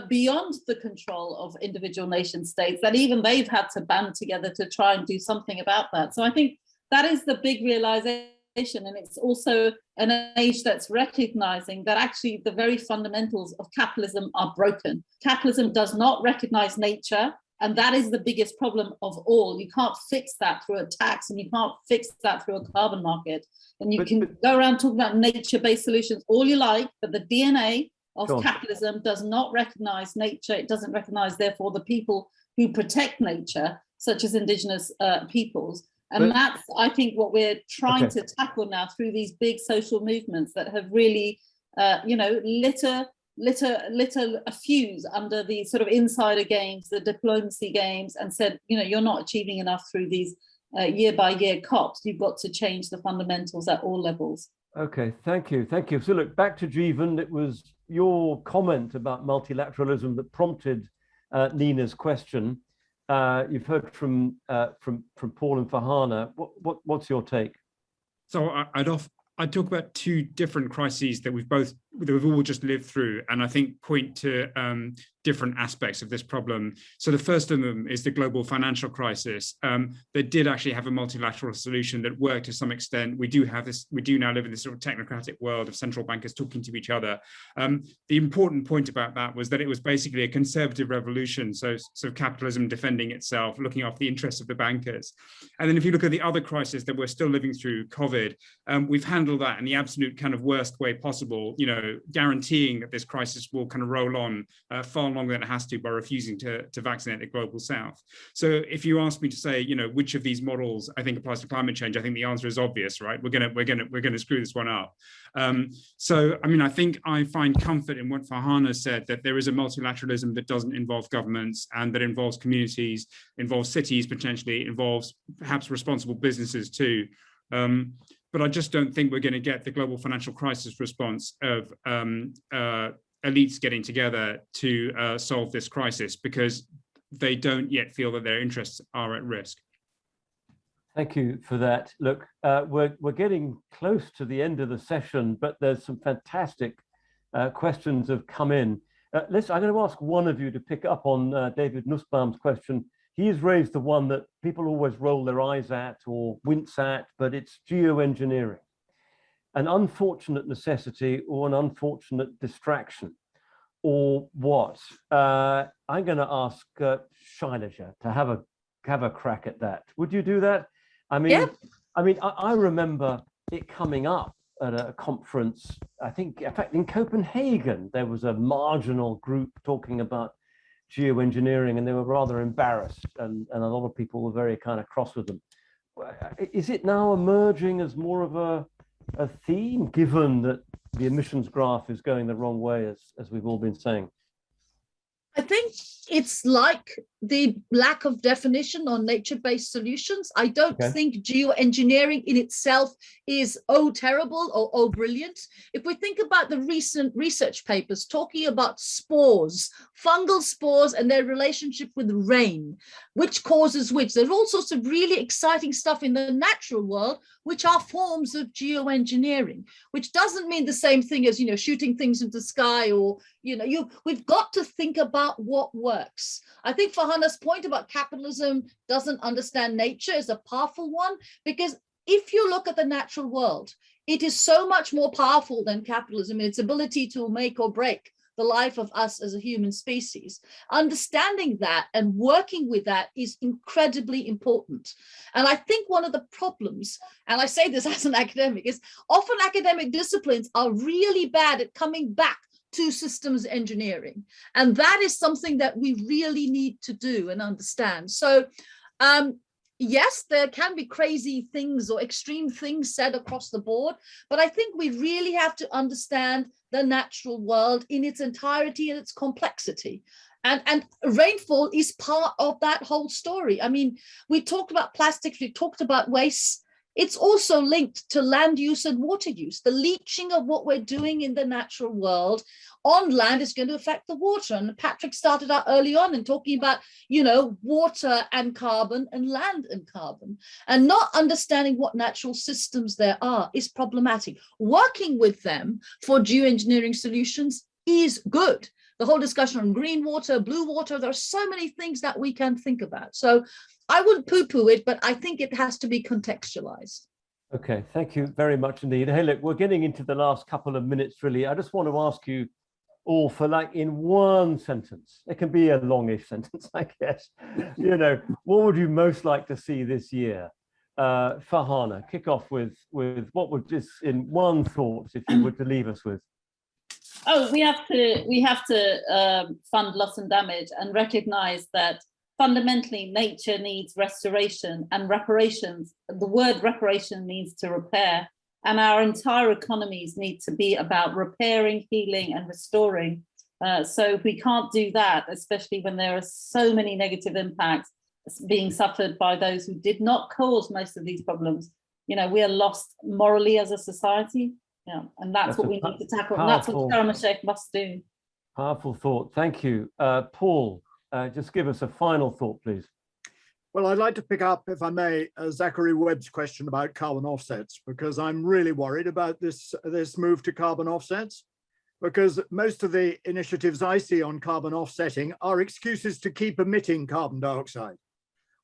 beyond the control of individual nation states, that even they've had to band together to try and do something about that. So I think that is the big realization. And it's also an age that's recognizing that actually the very fundamentals of capitalism are broken. Capitalism does not recognize nature. And that is the biggest problem of all. You can't fix that through a tax, and you can't fix that through a carbon market. And you can go around talking about nature-based solutions all you like, but the DNA of capitalism does not recognize nature. It doesn't recognize, therefore, the people who protect nature, such as Indigenous peoples. And that's, I think, what we're trying to tackle now through these big social movements that have really, you know, lit a fuse under the sort of insider games, the diplomacy games, and said, you know, you're not achieving enough through these year by year COPs. You've got to change the fundamentals at all levels. Okay, thank you. So look, back to Jeevan. It was your comment about multilateralism that prompted Nina's question. You've heard from Paul and Farhana. What's your take? So I'd talk about two different crises that we've all just lived through, and I think point to different aspects of this problem. So the first of them is the global financial crisis. That did actually have a multilateral solution that worked to some extent. We do now live in this sort of technocratic world of central bankers talking to each other. The important point about that was that it was basically a conservative revolution. So capitalism defending itself, looking after the interests of the bankers. And then if you look at the other crisis that we're still living through, COVID, we've handled that in the absolute kind of worst way possible. You know, guaranteeing that this crisis will kind of roll on far longer than it has to by refusing to vaccinate the global south. So if you ask me to say, which of these models I think applies to climate change, I think the answer is obvious, right? We're gonna screw this one up. So I mean, I think I find comfort in what Farhana said, that there is a multilateralism that doesn't involve governments and that involves communities, involves cities potentially, involves perhaps responsible businesses too. But I just don't think we're going to get the global financial crisis response of elites getting together to solve this crisis, because they don't yet feel that their interests are at risk. Thank you for that. Look, we're getting close to the end of the session, but there's some fantastic questions have come in. I'm going to ask one of you to pick up on David Nussbaum's question. He's raised the one that people always roll their eyes at or wince at, but it's geoengineering, an unfortunate necessity or an unfortunate distraction, or what? I'm going to ask Shailaja to have a crack at that. Would you do that? I mean, yeah. I remember it coming up at a conference. I think, in fact, in Copenhagen, there was a marginal group talking about geoengineering, and they were rather embarrassed, and a lot of people were very kind of cross with them. Is it now emerging as more of a theme, given that the emissions graph is going the wrong way, as we've all been saying? I think it's like the lack of definition on nature-based solutions. I don't think geoengineering in itself is terrible or brilliant. If we think about the recent research papers talking about spores, fungal spores and their relationship with rain, which causes which, there's all sorts of really exciting stuff in the natural world, which are forms of geoengineering, which doesn't mean the same thing as, shooting things into the sky, or, we've got to think about what works. I think Farhana's point about capitalism doesn't understand nature is a powerful one, because if you look at the natural world, it is so much more powerful than capitalism in its ability to make or break the life of us as a human species. Understanding that and working with that is incredibly important. And I think one of the problems, and I say this as an academic, is often academic disciplines are really bad at coming back to systems engineering. And that is something that we really need to do and understand. So yes, there can be crazy things or extreme things said across the board, but I think we really have to understand the natural world in its entirety and its complexity. And rainfall is part of that whole story. I mean, we talked about plastics, we talked about waste. It's also linked to land use and water use. The leaching of what we're doing in the natural world on land is going to affect the water. And Patrick started out early on in talking about, water and carbon and land and carbon. And not understanding what natural systems there are is problematic. Working with them for geoengineering solutions is good. The whole discussion on green water, blue water, there are so many things that we can think about. So I wouldn't poo-poo it, but I think it has to be contextualized. Okay, thank you very much indeed. Hey, look, we're getting into the last couple of minutes, really. I just want to ask you all for, like, in one sentence, it can be a longish sentence, I guess, what would you most like to see this year? Farhana, kick off with what would, just in one thought, if you were to leave us with. Oh, we have to fund loss and damage and recognize that fundamentally nature needs restoration and reparations. The word reparation means to repair, and our entire economies need to be about repairing, healing and restoring. So if we can't do that, especially when there are so many negative impacts being suffered by those who did not cause most of these problems, we are lost morally as a society. Yeah, and that's what we need to tackle. And that's what Karam Sheikh must do. Powerful thought. Thank you. Paul, just give us a final thought, please. Well, I'd like to pick up, if I may, Zachary Webb's question about carbon offsets, because I'm really worried about this move to carbon offsets, because most of the initiatives I see on carbon offsetting are excuses to keep emitting carbon dioxide.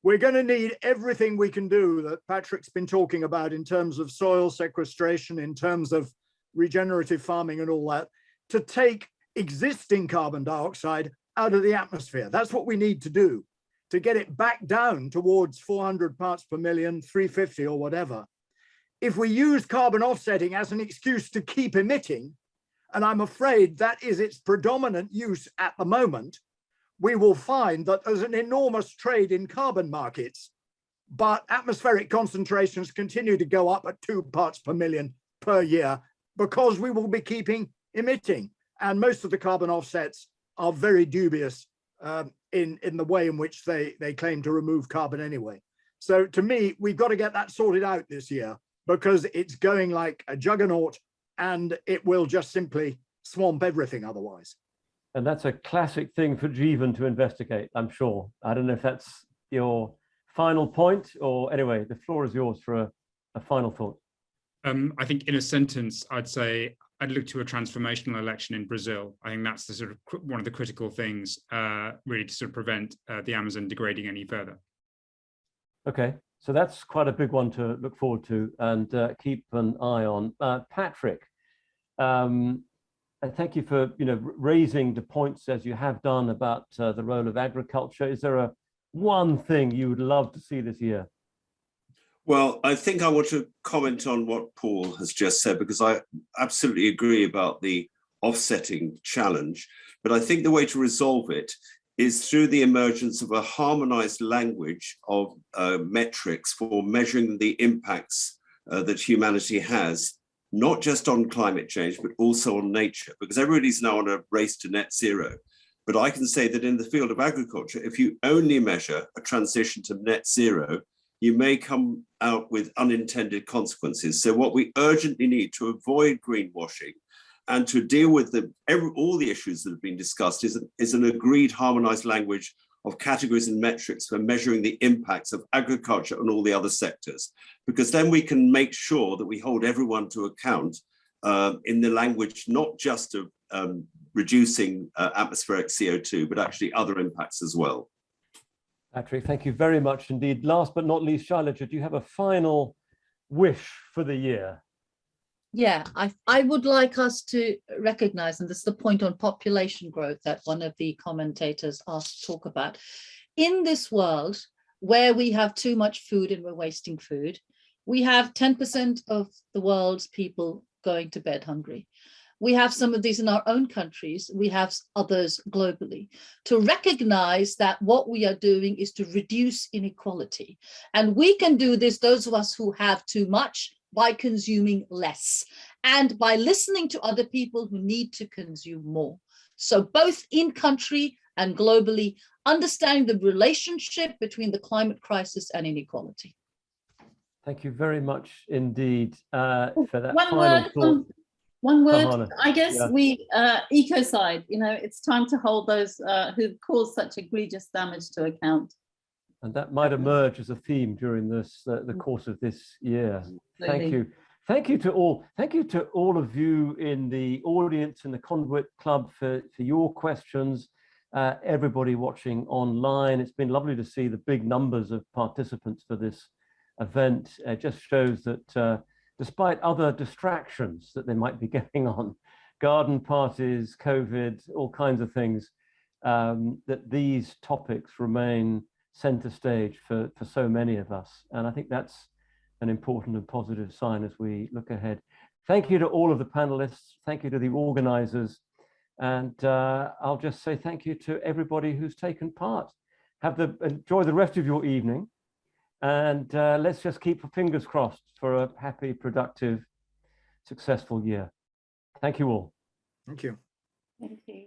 We're going to need everything we can do that Patrick's been talking about in terms of soil sequestration, in terms of regenerative farming and all that, to take existing carbon dioxide out of the atmosphere. That's what we need to do, to get it back down towards 400 parts per million, 350 or whatever. If we use carbon offsetting as an excuse to keep emitting, and I'm afraid that is its predominant use at the moment, we will find that there's an enormous trade in carbon markets, but atmospheric concentrations continue to go up at 2 parts per million per year because we will be keeping emitting. And most of the carbon offsets are very dubious in the way in which they claim to remove carbon anyway. So to me, we've got to get that sorted out this year because it's going like a juggernaut and it will just simply swamp everything otherwise. And that's a classic thing for Jeevan to investigate, I'm sure. I don't know if that's your final point, or anyway, the floor is yours for a final thought. I think in a sentence, I'd say I'd look to a transformational election in Brazil. I think that's the sort of one of the critical things really to sort of prevent the Amazon degrading any further. Okay, so that's quite a big one to look forward to and keep an eye on. Patrick, and thank you for raising the points as you have done about the role of agriculture. Is there one thing you would love to see this year? Well, I think I want to comment on what Paul has just said, because I absolutely agree about the offsetting challenge. But I think the way to resolve it is through the emergence of a harmonized language of metrics for measuring the impacts that humanity has, not just on climate change, but also on nature, because everybody's now on a race to net zero. But I can say that in the field of agriculture, if you only measure a transition to net zero, you may come out with unintended consequences. So what we urgently need to avoid greenwashing and to deal with all the issues that have been discussed is an agreed harmonized language of categories and metrics for measuring the impacts of agriculture on all the other sectors, because then we can make sure that we hold everyone to account in the language, not just of reducing atmospheric CO2, but actually other impacts as well. Patrick, thank you very much indeed. Last but not least, Shailaja, do you have a final wish for the year? Yeah, I would like us to recognize, and this is the point on population growth that one of the commentators asked to talk about. In this world where we have too much food and we're wasting food, we have 10% of the world's people going to bed hungry. We have some of these in our own countries. We have others globally. To recognize that what we are doing is to reduce inequality. And we can do this, those of us who have too much, by consuming less and by listening to other people who need to consume more. So both in country and globally, understanding the relationship between the climate crisis and inequality. Thank you very much indeed for that One final word, thought. One word, Hannah. I guess Yeah. ecocide, it's time to hold those who've caused such egregious damage to account. And that might emerge as a theme during this the course of this year. Thank you. Thank you to all. Thank you to all of you in the audience in the Conduit Club for your questions. Everybody watching online. It's been lovely to see the big numbers of participants for this event. It just shows that despite other distractions that they might be getting on, garden parties, COVID, all kinds of things, that these topics remain center stage for so many of us. And I think that's an important and positive sign as we look ahead. Thank you to all of the panelists. Thank you to the organizers. And I'll just say thank you to everybody who's taken part. Enjoy the rest of your evening. And let's just keep our fingers crossed for a happy, productive, successful year. Thank you all. Thank you. Thank you.